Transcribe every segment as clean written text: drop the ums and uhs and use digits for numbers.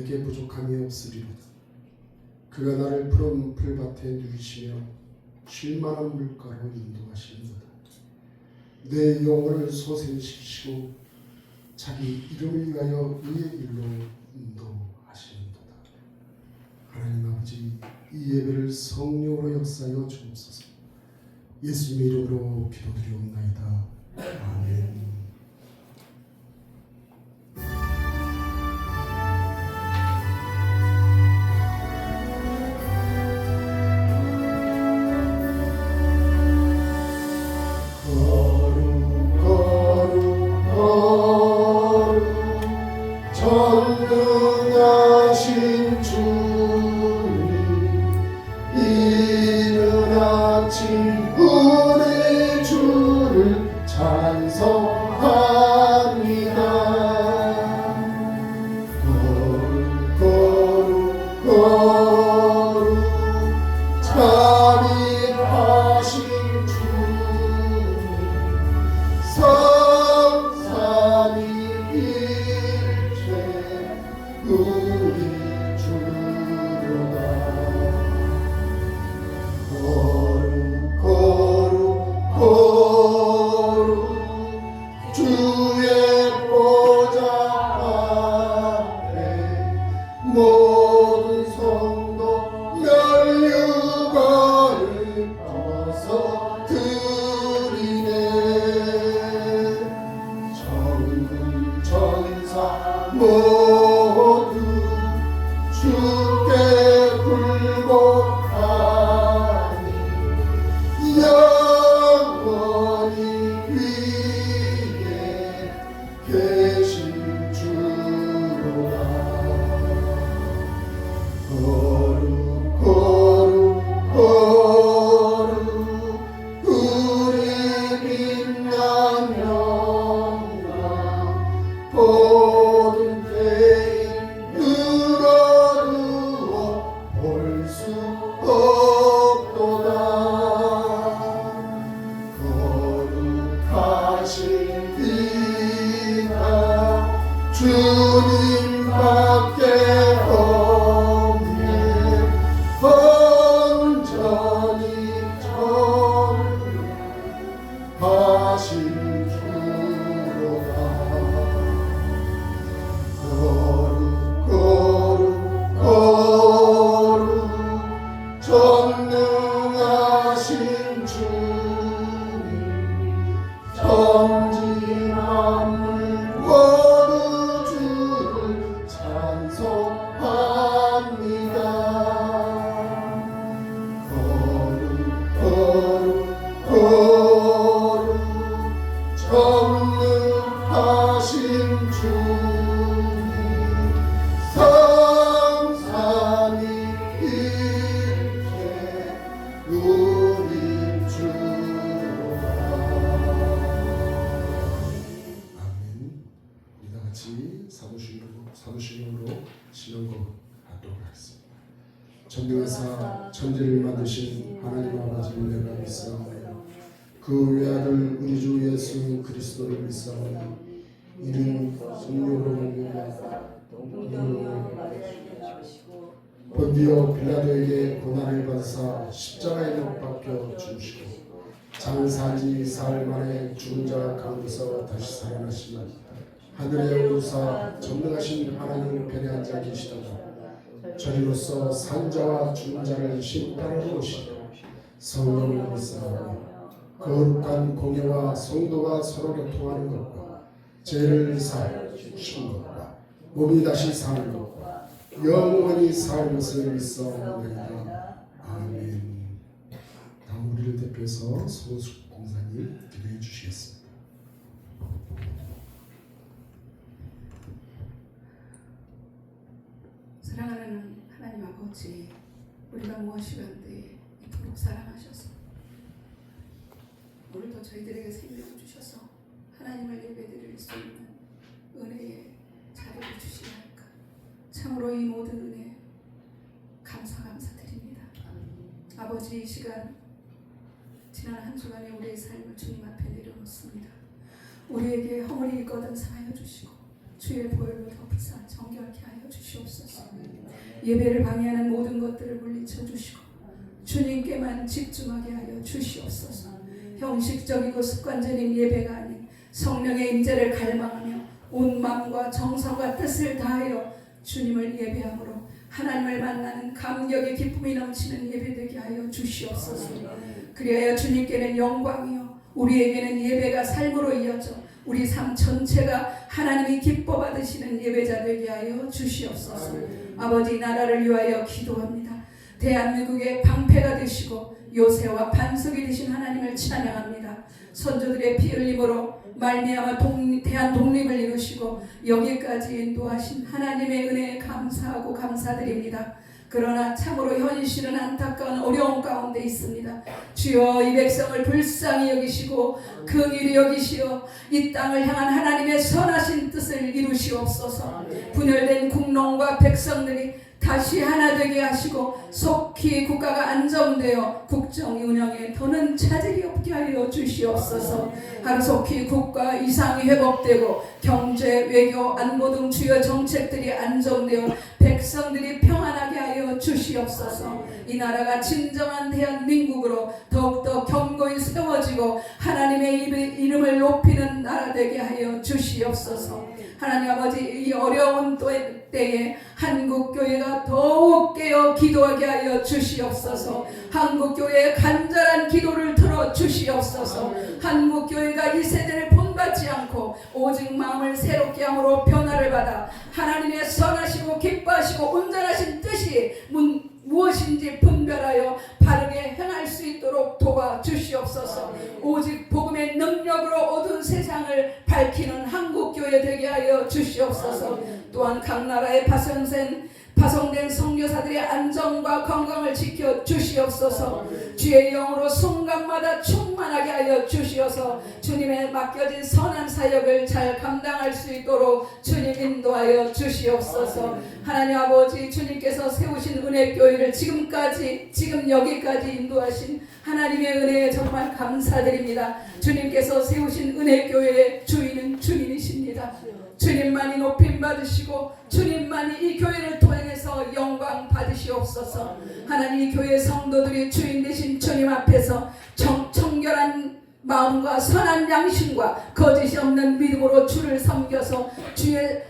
내게 부족함이 없으리로다. 그가 나를 푸른 풀밭에 누이시며 쉴만한 물가로 인도하시는도다. 내 영혼을 소생시키시고 자기 이름을 위하여 의의 길로 인도하시는도다. 하나님 아버지, 이 예배를 성령으로 역사하여 주옵소서. 예수님의 이름으로 기도드리옵나이다. 아멘. 전능하신 주님, 이른 아침 우리 주를 찬송합니다. 거룩 거룩 자비하신 주님, 성삼위 일체 우리 주로다. 거룩 거룩 거룩 주의 보좌 앞에 모든 성도 면류관을 떠서 드리네. 천군 천사 모두 주께 굴복하니 영원히 위에 계신 주로다. 거룩 거룩 거룩 우리 빛난 영광 모든 때에 늘어누워 볼 수 없도다. 거룩하신 이가 주님밖에 없네. 온전히 전능하신 주로다. 거룩 거룩 거룩 전능하신 주님, 천지 만물 모두 주를 찬송합니다. 거룩 거룩 거룩 전능하신 주님, 성삼위일체 우리 주로다. 아멘. 우리 다 같이 사도신경으로 신앙곡 하도록 하겠습니다. 전능하사 천지를 만드신 하나님 아버지를 내가 믿사오니 그 외아들 우리 주 예수 그리스도를 믿사오니 이는 성령으로 본디오 빌라도에게 고난을 받으사 십자가에 못 박혀 죽으시고 장사지 사흘 만에 죽은 자 가운데서 다시 살아나시니 하늘에 오르사 전능하신 하나님 편에 앉아 계시다가 저리로서 산자와 죽은 자를 심판하러 오시고 성령을 믿사오니 거룩한 공예와 성도가 서로 교통하는 것과 죄를 사하여 주신 것과 몸이 다시 사는 것과 영원히 살 것을 믿사옵나이다. 아멘. 다음 우리를 대표해서 소숙 공사님 기도해 주시겠습니다. 사랑하는 하나님 아버지, 우리가 무엇이건데 이토록 사랑하셔서 오늘도 저희들에게 생명을 주셔서 하나님을 예배드릴 수 있는 은혜의 자리를 주시니까 참으로 이 모든 은혜 감사드립니다. 아버지, 이 시간 지난 한 주간의 우리의 삶을 주님 앞에 내려놓습니다. 우리에게 허물이 있거든 사하여 주시고 주의 보혈로 덮으사 정결케 하여 주시옵소서. 예배를 방해하는 모든 것들을 물리쳐 주시고 주님께만 집중하게 하여 주시옵소서. 형식적이고 습관적인 예배가 아닌 성령의 임재를 갈망하며 온 마음과 정성과 뜻을 다하여 주님을 예배함으로 하나님을 만나는 감격의 기쁨이 넘치는 예배되게 하여 주시옵소서. 그리하여 주님께는 영광이요 우리에게는 예배가 삶으로 이어져 우리 삶 전체가 하나님이 기뻐 받으시는 예배자 되게 하여 주시옵소서. 아버지, 나라를 위하여 기도합니다. 대한민국의 방패가 되시고 요새와 반석이 되신 하나님을 찬양합니다. 선조들의 피 흘림으로 말미암아 대한 독립을 이루시고 여기까지 인도하신 하나님의 은혜에 감사하고 감사드립니다. 그러나 참으로 현실은 안타까운 어려움 가운데 있습니다. 주여, 이 백성을 불쌍히 여기시고 긍휼히 여기시어 이 땅을 향한 하나님의 선하신 뜻을 이루시옵소서. 분열된 국농과 백성들이 다시 하나 되게 하시고 속히 국가가 안정되어 국정 운영에 더는 차질이 없게 하여 주시옵소서. 하루속히 국가 이상이 회복되고 경제, 외교, 안보 등 주요 정책들이 안정되어 백성들이 평안하게 하여 주시옵소서. 이 나라가 진정한 대한민국으로 더욱더 견고히 세워지고 하나님의 이름을 높이는 나라 되게 하여 주시옵소서. 하나님 아버지, 이 어려운 때에 한국교회가 더욱 깨어 기도하게 하여 주시옵소서. 한국교회의 간절한 기도를 들어 주시옵소서. 한국교회가 이 세대를 본받지 않고 오직 마음을 새롭게 함으로 변화를 받아 하나님의 선하시고 기뻐하시고 온전하신 뜻이 무엇인지 분별하여 바르게 행할 수 있도록 도와주시옵소서. 오직 복음의 능력으로 어두운 세상을 밝히는 한국교회 되게 하여 주시옵소서. 또한 각 나라의 파송된 선교사들의 안전과 건강을 지켜 주시옵소서. 주의 영으로 순간마다 충만하게 하여 주시어서 주님의 맡겨진 선한 사역을 잘 감당할 수 있도록 주님 인도하여 주시옵소서. 하나님 아버지, 주님께서 세우신 은혜교회를 지금 여기까지 인도하신 하나님의 은혜에 정말 감사드립니다. 주님께서 세우신 은혜교회의 주인은 주님이십니다. 주님만이 높임 받으시고 주님만이 이 교회를 통해서 영광 받으시옵소서. 하나님, 이 교회 성도들이 주인 되신 주님 앞에서 청결한 마음과 선한 양심과 거짓이 없는 믿음으로 주를 섬겨서 주의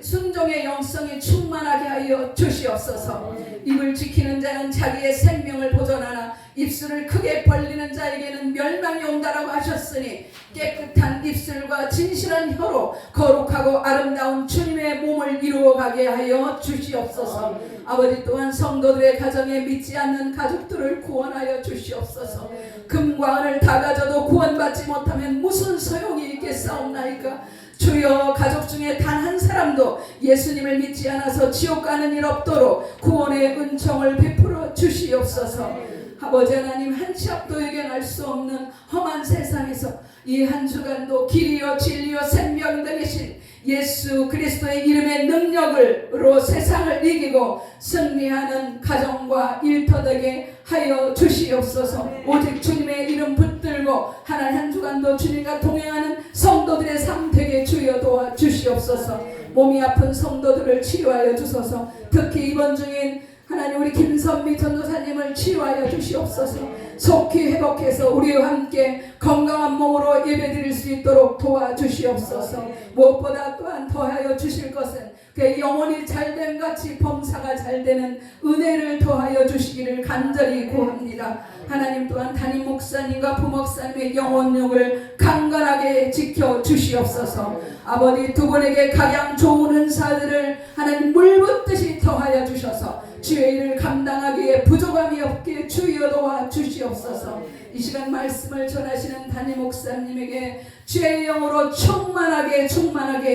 순종의 영성이 충만하게 하여 주시옵소서. 입을 지키는 자는 자기의 생명을 보존하나 입술을 크게 벌리는 자에게는 멸망이 온다라고 하셨으니 깨끗한 입술과 진실한 혀로 거룩하고 아름다운 주님의 몸을 이루어가게 하여 주시옵소서. 아버지, 또한 성도들의 가정에 믿지 않는 가족들을 구원하여 주시옵소서. 금과 은을 다 가져도 구원받지 못하면 무슨 소용이 있겠사옵나이까. 주여, 가족 중에 단 한 사람도 예수님을 믿지 않아서 지옥 가는 일 없도록 구원의 은총을 베풀어 주시옵소서. 아버지 하나님, 한 치 앞도 예견할 수 없는 험한 세상에서 이 한 주간도 길이요 진리요 생명 되신 예수 그리스도의 이름의 능력으로 세상을 이기고 승리하는 가정과 일터되게 하여 주시옵소서. 오직 주님의 이름 붙들고 하나님 한 주간도 주님과 동행하는 성도들의 삶 되게 주여 도와주시옵소서. 몸이 아픈 성도들을 치유하여 주소서. 특히 입원 중인 하나님 우리 김선미 전도사님을 치유하여 주시옵소서. 속히 회복해서 우리와 함께 건강한 몸으로 예배드릴 수 있도록 도와주시옵소서. 무엇보다 또한 더하여 주실 것은 그 영혼이 잘됨 같이 범사가 잘되는 은혜를 더하여 주시기를 간절히 구합니다. 하나님, 또한 담임 목사님과 부목사님의 영혼력을 강건하게 지켜 주시옵소서. 아버지, 두 분에게 각양 좋은 은사들을 하나님 물붓듯이 더하여 주셔서 주의 일을 감당하기에 부족함이 없게 주여 도와주시옵소서. 이 시간 말씀을 전하시는 담임 목사님에게 주의 영으로 충만하게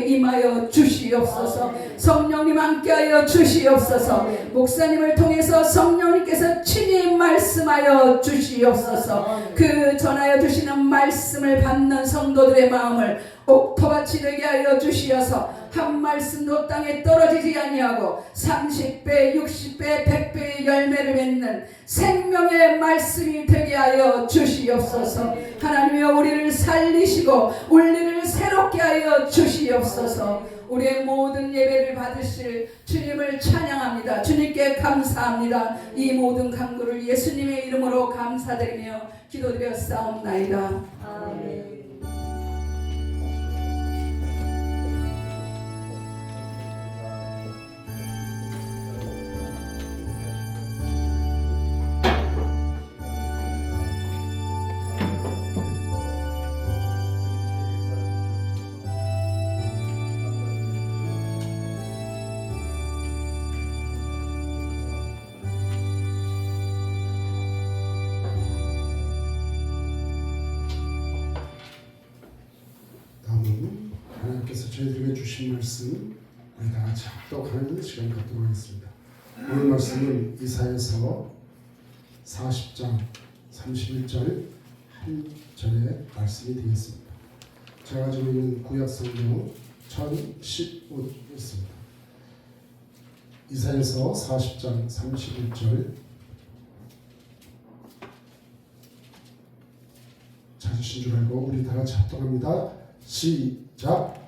임하여 주시옵소서. 성령님 함께하여 주시옵소서. 목사님을 통해서 성령님께서 친히 말씀하여 주시옵소서. 그 전하여 주시는 말씀을 받는 성도들의 마음을 옥토같이 되게 하여 주시어서 한 말씀도 땅에 떨어지지 아니하고 30배 60배 100배의 열매를 맺는 생명의 말씀이 되게 하여 주시옵소서. 하나님이여 우리를 살리시고 우리를 새롭게 하여 주시옵소서. 우리의 모든 예배를 받으실 주님을 찬양합니다. 주님께 감사합니다. 이 모든 간구를 예수님의 이름으로 감사드리며 기도드려 싸움나이다. 아멘. 하나님께서 저희들에게 주신 말씀 우리 다 같이 합독하는 시간 갖도록 하겠습니다. 오늘 말씀은 이사야서 40장 31절 1절의 말씀이 되겠습니다. 제가 가지고 있는 구약성경 1015입니다. 이사야서 40장 31절 찾으신 줄 알고 우리 다 같이 합독합니다. 시작.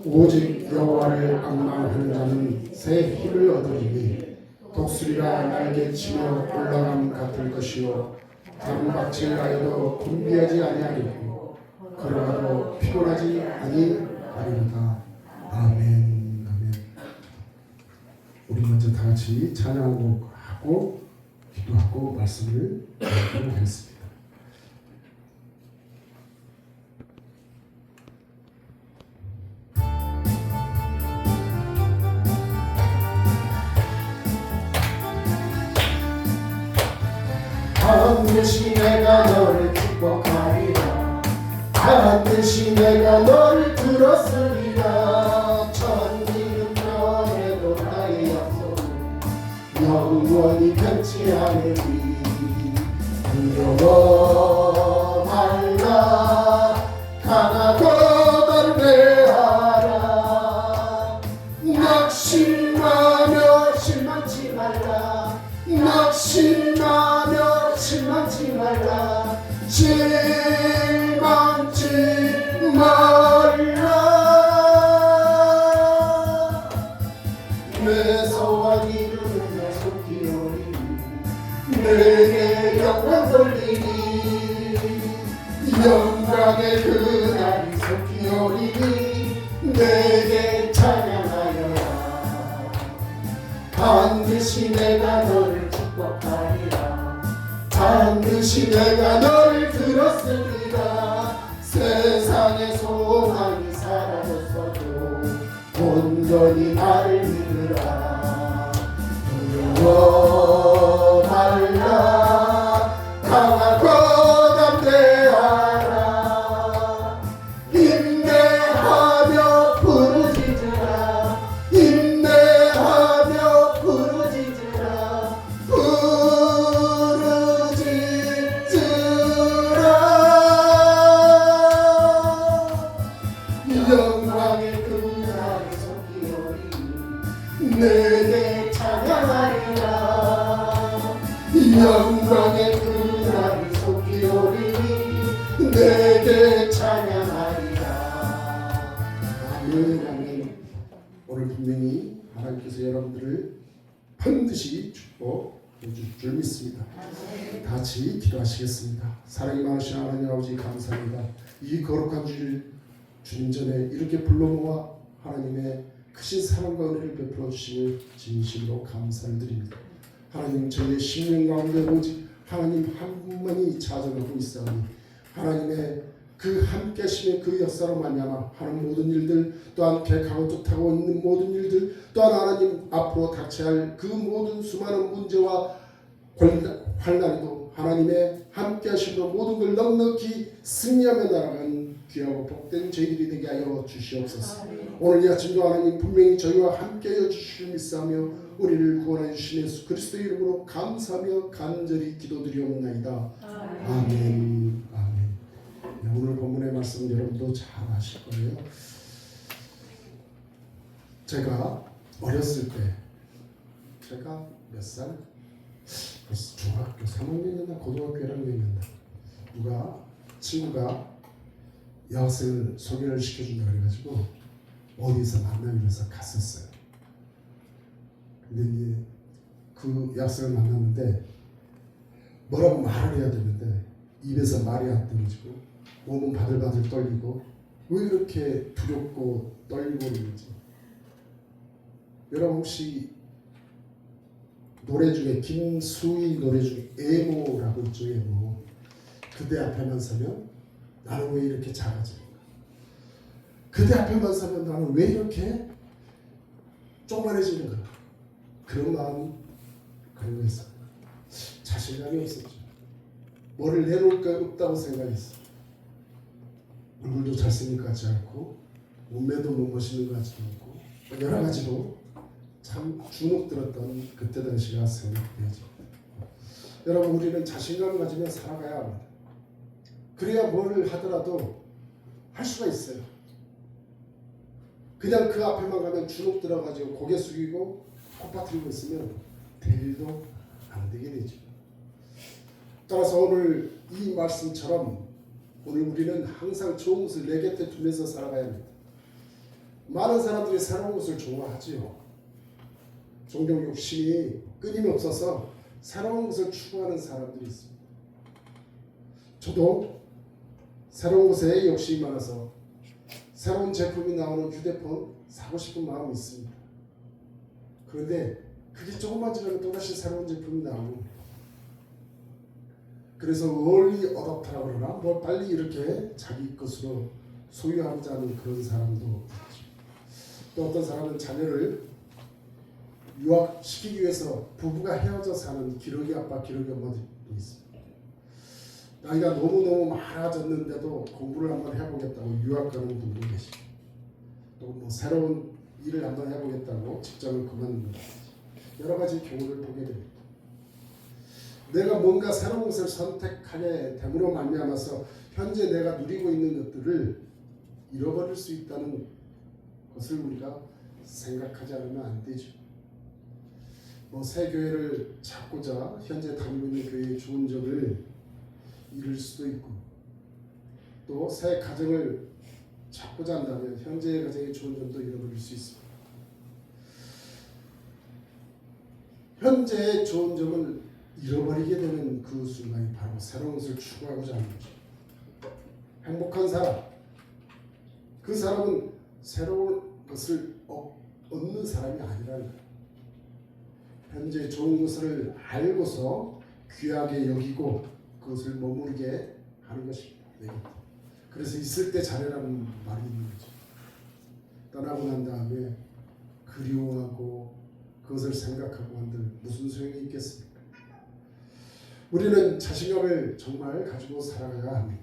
오직 여호와를 앙망하는 자는 새 힘을 얻으리니 독수리가 날개치며 올라감 같을 것이요 단박질 하여도 곤비하지 아니하리고 걸어가도 피곤하지 아니하리로다. 아멘. 아멘. 우리 먼저 다 같이 찬양하고 하고 기도하고 말씀을 듣도록 하겠습니다. 반드시 내가 너를 축복하리라. 반드시 내가 너를 들었으리라. 천지는 변해도 나의 약속 영원히 변치 않으리. 두려워 말라. 강하고 담대하라. 낙심하며 실망치 말라. 낙심하며 실망치 말라. 실망치 말라. 내 소원 이루는 내 속히 오리니 내게 영광 돌리니 영광의 그날이 속히 오리니 내게 찬양하여라. 반드시 내가 너를 축복하리라. 반드시 내가 너를 들었으리라. 세상의 소망이 사라졌어도 온전히 나를 믿으라. 두려워 말라. 강하고 담대하라. 인내하며 부르짖으라. 인내하며 부르짖으라. 영광의 그날이 속히 오리니 내게 찬양하리라. 영광의 그날이 속히 오리니 내게 찬양하리라. 아멘. 아멘. 오늘 분명히 하나님께서 여러분들을 반드시 축복해 주실 줄 믿습니다. 다 같이 기도하시겠습니다. 사랑이 많으신 하나님 아버지 감사합니다. 이 거룩한 주님 전에 이렇게 불러 모아 하나님의 크신 사랑과 은혜를 베풀어 주심을 진심으로 감사를 드립니다. 하나님 저희의 심령 가운데 오직 하나님 한 분만이 찾아가고 있사오니 하나님의 그 함께하심의 그 역사로 말미암아 하는 모든 일들 또한 계획하고 뜻하고 있는 모든 일들 또한 하나님 앞으로 닥쳐야 할 그 모든 수많은 문제와 환난에도 하나님의 함께하심으로 모든 걸 넉넉히 승리하며 나아가는 귀하고 복된 저희들이 되게 하여 주시옵소서. 오늘 이 아침도 하나님 분명히 저희와 함께하여 주시길 믿사하며 우리를 구원하여 주신 예수 그리스도의 이름으로 감사하며 간절히 기도드리옵나이다. 아멘. 아멘. 오늘 본문의 말씀 여러분도 잘 아실 거예요. 제가 어렸을 때 제가 몇 살? 벌써 중학교 3학년이었나 고등학교 1학년이었나 누가 친구가 여학생을 소개를 시켜준다 그래가지고 어디서 만나기로 해서 갔었어요. 근데 이제 그 여학생을 만났는데 뭐라고 말을 해야 되는데 입에서 말이 안 떨어지고 몸은 바들바들 떨리고 왜 이렇게 두렵고 떨리고 있는지. 여러분 혹시 노래 중에 김수희 노래 중에 애모라고 있죠. 애모. 그대 앞에만 서면 나는 왜 이렇게 작아지는가. 그대 앞에만 서면 나는 왜 이렇게 쪼만해지는가. 그런 마음이 그런 거였어요. 자신감이 없었죠. 뭐를 내놓을 거 없다고 생각했어. 얼굴도 잘생긴 것 같지 않고 몸매도 못 멋있는 것 같지 않고 여러 가지로 참 주눅들었던 그때 당시가 생각되죠. 여러분 우리는 자신감을 가지며 살아가야 합니다. 그래야 뭐를 하더라도 할 수가 있어요. 그냥 그 앞에만 가면 주눅 들어가지고 고개 숙이고 콧바트리고 있으면 될 일도 안 되게 되죠. 따라서 오늘 이 말씀처럼 오늘 우리는 항상 좋은 것을 내 곁에 두면서 살아가야 합니다. 많은 사람들이 새로운 것을 좋아하지요. 종종 욕심이 끊임없어서 새로운 것을 추구하는 사람들이 있습니다. 저도 새로운 것에 욕심이 많아서 새로운 제품이 나오는 휴대폰 사고 싶은 마음이 있습니다. 그런데 그게 조금만 지나면 또다시 새로운 제품이 나오고 그래서 얼리 어댑터라고 그러나 뭐 빨리 이렇게 자기 것으로 소유하고자 하는 그런 사람도 있죠. 또 어떤 사람은 자녀를 유학시키기 위해서 부부가 헤어져 사는 기러기 아빠 기러기 엄마도 있습니다. 나이가 너무너무 많아졌는데도 공부를 한번 해보겠다고 유학 가는 분도 계시고 또 뭐 새로운 일을 한번 해보겠다고 직장을 그만두는 여러 가지 경우를 보게 됩니다. 내가 뭔가 새로운 것을 선택하게 됨으로 말미암아서 현재 내가 누리고 있는 것들을 잃어버릴 수 있다는 것을 우리가 생각하지 않으면 안 되죠. 뭐 새 교회를 찾고자 현재 다니고 있는 교회의 좋은 점을 잃을 수도 있고 또 새 가정을 찾고자 한다면 현재의 가정의 좋은 점도 잃어버릴 수 있습니다. 현재의 좋은 점을 잃어버리게 되는 그 순간이 바로 새로운 것을 추구하고자 하는 거죠. 행복한 사람, 그 사람은 새로운 것을 얻는 사람이 아니라는 거예요. 현재 좋은 것을 알고서 귀하게 여기고 그것을 머무르게 하는 것입니다. 네. 그래서 있을 때 잘해라는 말이 있는 거죠. 떠나고 난 다음에 그리워하고 그것을 생각하고 한들 무슨 소용이 있겠습니까? 우리는 자신감을 정말 가지고 살아가야 합니다.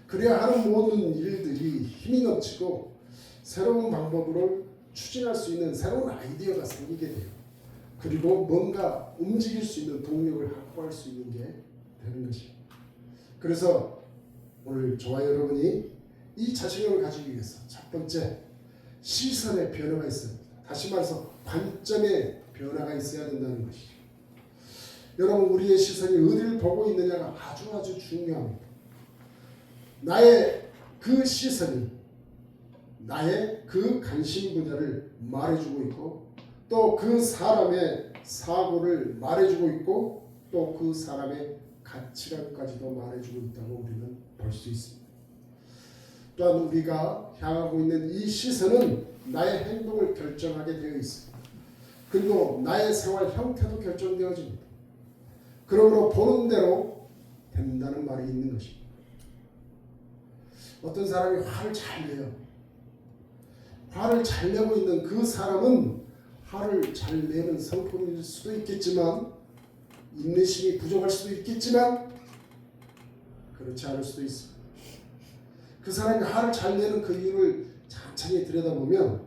그래야 하는 모든 일들이 힘이 넘치고 새로운 방법으로 추진할 수 있는 새로운 아이디어가 생기게 돼요. 그리고 뭔가 움직일 수 있는 동력을 확보할 수 있는 게 되는 것입니다. 그래서 오늘 저와 여러분이 이 자신감을 가지기 위해서 첫 번째 시선의 변화가 있어야 합니다. 다시 말해서 관점의 변화가 있어야 된다는 것이죠. 여러분 우리의 시선이 어디를 보고 있느냐가 아주 중요합니다. 나의 그 시선이 나의 그 관심 분야를 말해주고 있고 또 그 사람의 사고를 말해주고 있고 또 그 사람의 가치관까지도 말해주고 있다고 우리는 볼 수 있습니다. 또한 우리가 향하고 있는 이 시선은 나의 행동을 결정하게 되어 있습니다. 그리고 나의 생활 형태도 결정되어집니다. 그러므로 보는 대로 된다는 말이 있는 것입니다. 어떤 사람이 화를 잘 내요. 화를 잘 내고 있는 그 사람은 화를 잘 내는 성품일 수도 있겠지만 인내심이 부족할 수도 있겠지만 그렇지 않을 수도 있습니다. 그 사람이 화를 잘 내는 그 이유를 천천히 들여다보면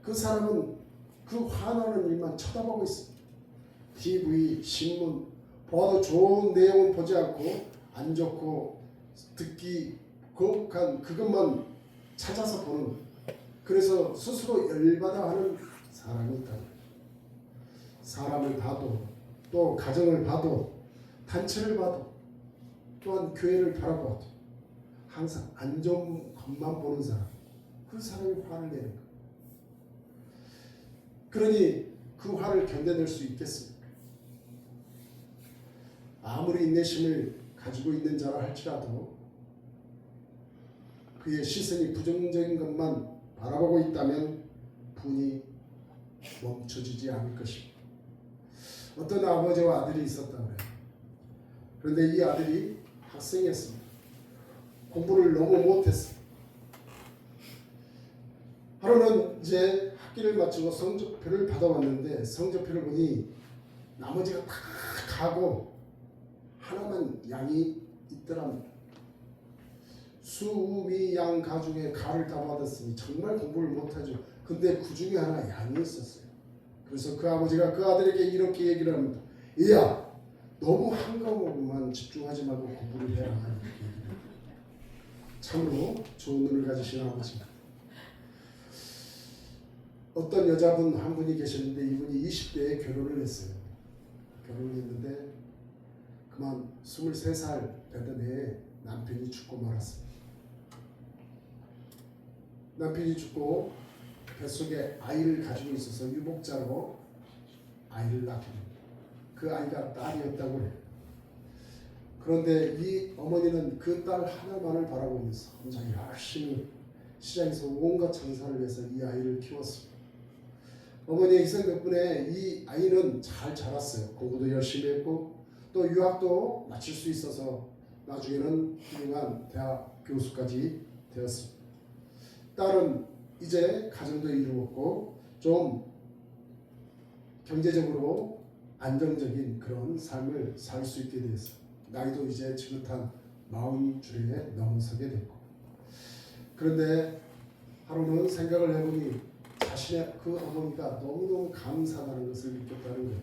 그 사람은 그 화나는 일만 쳐다보고 있습니다. TV, 신문 보아도 좋은 내용은 보지 않고 안 좋고 듣기 거북한 그것만 찾아서 보는 그래서 스스로 열받아 하는 사람이 있다. 사람을 봐도 또 가정을 봐도 단체를 봐도 또한 교회를 바라봐도 항상 안 좋은 것만 보는 사람, 그 사람이 화를 내는 거예요. 그러니 그 화를 견뎌낼 수 있겠습니까? 아무리 인내심을 가지고 있는 자라 할지라도 그의 시선이 부정적인 것만 바라보고 있다면 분이 멈춰지지 않을 것입니다. 어떤 아버지와 아들이 있었다고 해요. 그런데 이 아들이 학생이었습니다. 공부를 너무 못했어요. 하루는 이제 학기를 마치고 성적표를 받아왔는데 성적표를 보니 나머지가 다 가고 하나만 양이 있더랍니다. 수미양 가중에 가를 다 받았으니 정말 공부를 못하죠. 근데 그 중에 하나 양이 있었어요. 그래서 그 아버지가 그 아들에게 이렇게 얘기를 합니다. 얘야, 너무 한 과목만 집중하지 말고 공부를 해라. 이렇게 얘기를 합니다. 참으로 좋은 눈을 가지신 아버지입니다. 어떤 여자분 한 분이 계셨는데 이분이 20대에 결혼을 했어요. 결혼을 했는데 그만 23살 되던 해에 남편이 죽고 말았습니다. 남편이 죽고 뱃속에 아이를 가지고 있어서 유복자로 아이를 낳게 됩니다. 그 아이가 딸이었다고 해요. 그런데 이 어머니는 그 딸 하나만을 바라보면서 혼자 열심히 시장에서 온갖 장사를 해서 이 아이를 키웠습니다. 어머니의 희생 덕분에 이 아이는 잘 자랐어요. 공부도 열심히 했고 또 유학도 마칠 수 있어서 나중에는 훌륭한 대학 교수까지 되었습니다. 딸은 이제 가정도 이루었고 좀 경제적으로 안정적인 그런 삶을 살 수 있게 되었어요. 나이도 이제 지긋한 40줄에 넘어서게 됐고, 그런데 하루는 생각을 해보니 자신의 그 어머니가 너무너무 감사하다는 것을 느꼈다는 거예요.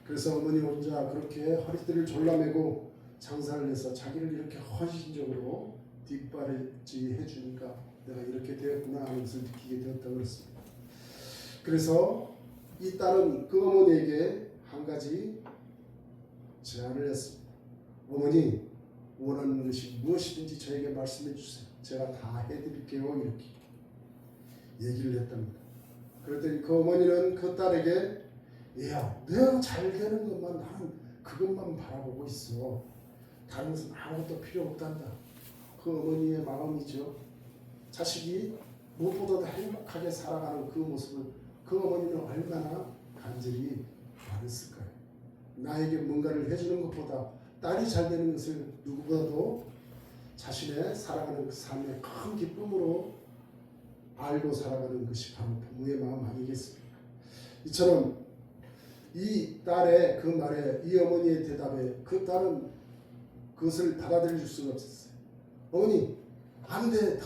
그래서 어머니 혼자 그렇게 허리띠를 졸라매고 장사를 해서 자기를 이렇게 헌신적으로 뒷바라지 해주니까 내가 이렇게 되었구나 하는 것을 느끼게 되었다고 그랬습니다. 그래서 이 딸은 그 어머니에게 한 가지 제안을 했습니다. 어머니, 원하는 것이 무엇이든지 저에게 말씀해 주세요. 제가 다 해드릴게요. 이렇게 얘기를 했답니다. 그랬더니 그 어머니는 그 딸에게 야, 내가 잘 되는 것만 나는 그것만 바라보고 있어. 다른 것은 아무것도 필요 없단다. 그 어머니의 마음이죠. 자식이 무엇보다도 행복하게 살아가는 그 모습을 그 어머니는 얼마나 간절히 바랬을까요? 나에게 뭔가를 해주는 것보다 딸이 잘 되는 것을 누구보다도 자신의 살아가는 그 삶의 큰 기쁨으로 알고 살아가는 것이 바로 부모의 마음 아니겠습니까? 이처럼 이 딸의 그 말에, 이 어머니의 대답에 그 딸은 그것을 받아들일 수가 없었어요. 어머니, 안 돼.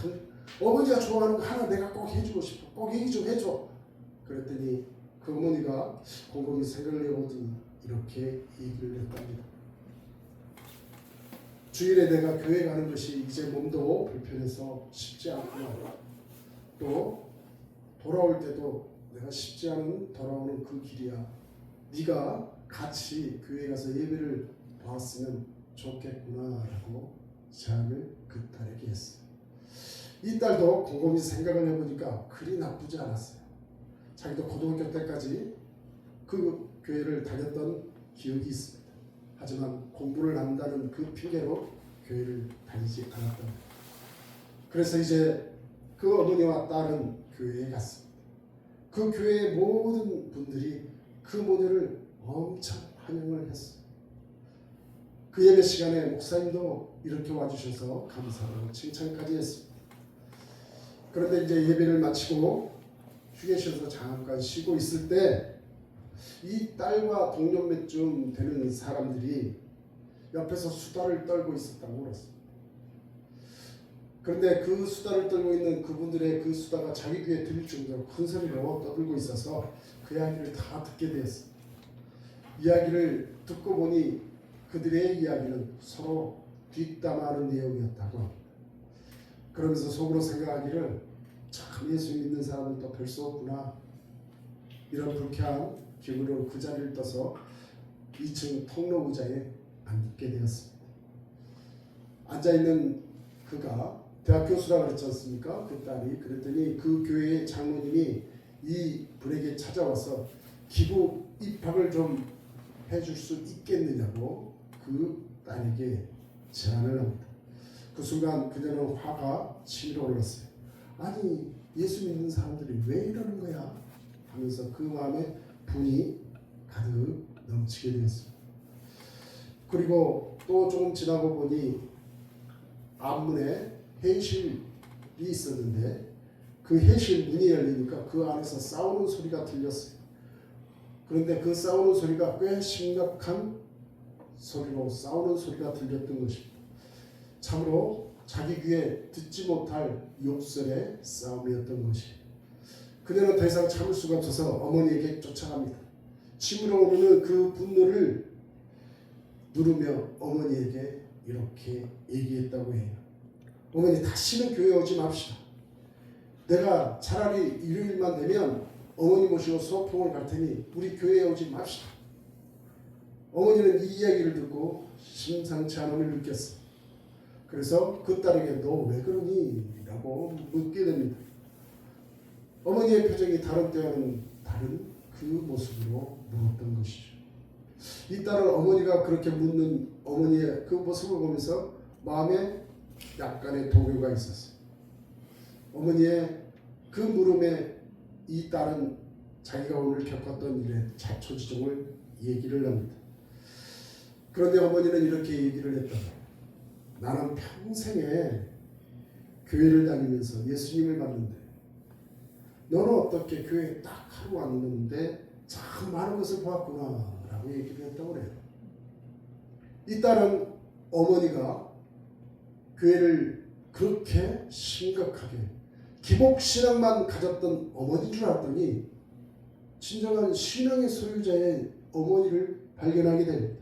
어머니가 좋아하는 거 하나 내가 꼭 해주고 싶어. 꼭 얘기 좀 해줘. 그랬더니 그 어머니가 곰곰이 생각을 해보더니 이렇게 얘기를 했답니다. 주일에 내가 교회 가는 것이 이제 몸도 불편해서 쉽지 않구나. 또 돌아올 때도 내가 쉽지 않은 돌아오는 그 길이야. 네가 같이 교회 가서 예배를 보았으면 좋겠구나 라고 제안을 그 딸에게 했어요. 이 딸도 곰곰이 생각을 해보니까 그리 나쁘지 않았어요. 자기도 고등학교 때까지 그 교회를 다녔던 기억이 있습니다. 하지만 공부를 한다는 그 핑계로 교회를 다니지 않았답니다. 그래서 이제 그 어머니와 딸은 교회에 갔습니다. 그 교회의 모든 분들이 그 모녀를 엄청 환영을 했어요. 그 예배 시간에 목사님도 이렇게 와주셔서 감사하고 칭찬까지 했습니다. 그런데 이제 예배를 마치고 휴게실에서 잠깐 쉬고 있을 때 이 딸과 동년배쯤 되는 사람들이 옆에서 수다를 떨고 있었다고 그랬습니다. 그런데 그 수다를 떨고 있는 그분들의 그 수다가 자기 귀에 들릴 정도로 큰 소리로 떠들고 있어서 그 이야기를 다 듣게 되었습니다. 이야기를 듣고 보니 그들의 이야기는 서로 뒷담화하는 내용이었다고 합니다. 그러면서 속으로 생각하기를 참 예수 믿는 사람들도 별 수 없구나. 이런 불쾌한 기분으로 그 자리를 떠서 2층 통로 의자에 앉게 되었습니다. 앉아있는 그가 대학 교수라 그랬지 않습니까? 그 딸이. 그랬더니 그 교회의 장로님이 이 분에게 찾아와서 기부 입학을 좀 해줄 수 있겠느냐고 그 딸에게 제안을 합니다. 그 순간 그녀는 화가 치밀어 올랐어요. 아니 예수 믿는 사람들이 왜 이러는 거야? 하면서 그 마음에 분이 가득 넘치게 되었습니다. 그리고 또 조금 지나고 보니 앞문에 회의실이 있었는데 그 회의실 문이 열리니까 그 안에서 싸우는 소리가 들렸어요. 그런데 그 싸우는 소리가 꽤 심각한 소리로 싸우는 소리가 들렸던 것입니다. 참으로 자기 귀에 듣지 못할 욕설의 싸움이었던 것이에요. 그녀는 더 이상 참을 수가 없어서 어머니에게 쫓아갑니다. 침으로 오르는 그 분노를 누르며 어머니에게 이렇게 얘기했다고 해요. 어머니 다시는 교회 오지 맙시다. 내가 차라리 일요일만 되면 어머니 모시고 소풍을 갈 테니 우리 교회에 오지 맙시다. 어머니는 이 이야기를 듣고 심상치 않음을 느꼈어요. 그래서 그 딸에게 너 왜 그러니? 라고 묻게 됩니다. 어머니의 표정이 다른 때와는 다른 그 모습으로 물었던 것이죠. 이 딸은 어머니가 그렇게 묻는 어머니의 그 모습을 보면서 마음에 약간의 동요가 있었어요. 어머니의 그 물음에 이 딸은 자기가 오늘 겪었던 일에 자초지종을 얘기를 합니다. 그런데 어머니는 이렇게 얘기를 했다. 나는 평생에 교회를 다니면서 예수님을 봤는데 너는 어떻게 교회에 딱 하루 왔는데 참 많은 것을 보았구나 라고 얘기를 했다고 그래요. 이 딸은 어머니가 교회를 그렇게 심각하게 기복신앙만 가졌던 어머니인 줄 알았더니 진정한 신앙의 소유자의 어머니를 발견하게 됩니다.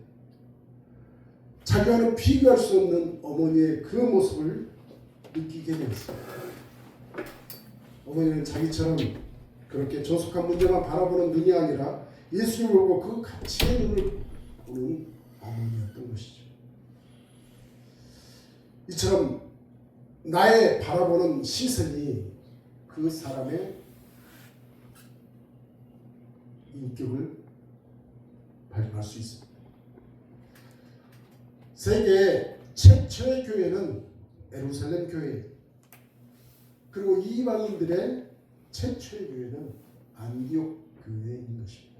자기와는 비교할 수 없는 어머니의 그 모습을 느끼게 되었습니다. 어머니는 자기처럼 그렇게 조속한 문제만 바라보는 눈이 아니라 예수님을 보고 그 가치의 눈을 보는 어머니였던 것이죠. 이처럼 나의 바라보는 시선이 그 사람의 인격을 발견할 수 있습니다. 세계 최초의 교회는 예루살렘 교회예요. 그리고 이방인들의 최초의 교회는 안디옥 교회인 것입니다.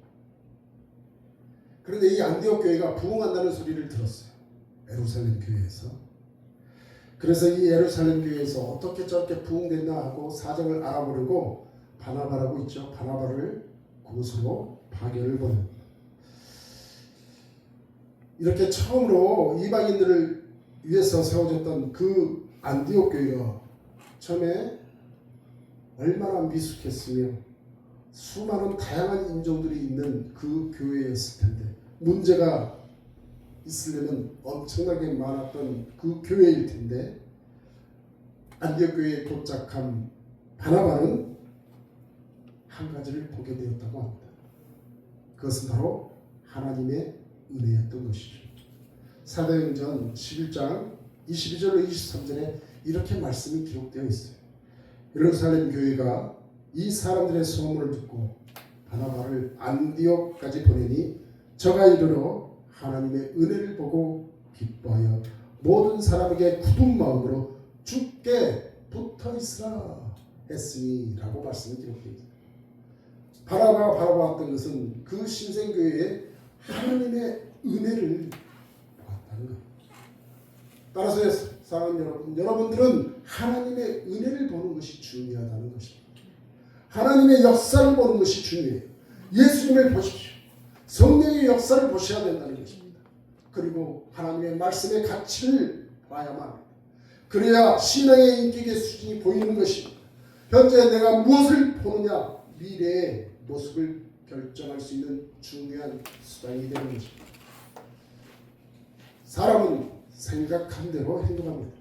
그런데 이 안디옥 교회가 부흥한다는 소리를 들었어요. 예루살렘 교회에서. 그래서 이 예루살렘 교회에서 어떻게 저렇게 부흥됐나 하고 사정을 알아보려고 바나바라고 있죠. 바나바를 그곳으로 파견을 보냅니다. 이렇게 처음으로 이방인들을 위해서 세워졌던 그 안디옥 교회가 처음에 얼마나 미숙했으며 수많은 다양한 인종들이 있는 그 교회였을 텐데 문제가 있으려면 엄청나게 많았던 그 교회일 텐데 안디옥 교회에 도착한 바나바는 한 가지를 보게 되었다고 합니다. 그것은 바로 하나님의 은혜였던 것이죠. 사도행전 11장 22절로 23절에 이렇게 말씀이 기록되어 있어요. 예루살렘 교회가 이 사람들의 소문을 듣고 바나바를 안디옥까지 보내니 저가 이르러 하나님의 은혜를 보고 기뻐하여 모든 사람에게 굳은 마음으로 주께 붙어 있으라 했으니 라고 말씀이 기록되어 있습니다. 바나바가 바라보았던 것은 그 신생교회에 하나님의 은혜를 보았다는 것. 따라서 사랑하는 여러분, 여러분들은 하나님의 은혜를 보는 것이 중요하다는 것입니다. 하나님의 역사를 보는 것이 중요해요. 예수님을 보십시오. 성령의 역사를 보셔야 된다는 것입니다. 그리고 하나님의 말씀의 가치를 봐야만 합니다. 그래야 신앙의 인격의 수준이 보이는 것입니다. 현재 내가 무엇을 보느냐, 미래의 모습을 결정할 수 있는 중요한 수단이 되는 것입니다. 사람은 생각한 대로 행동합니다.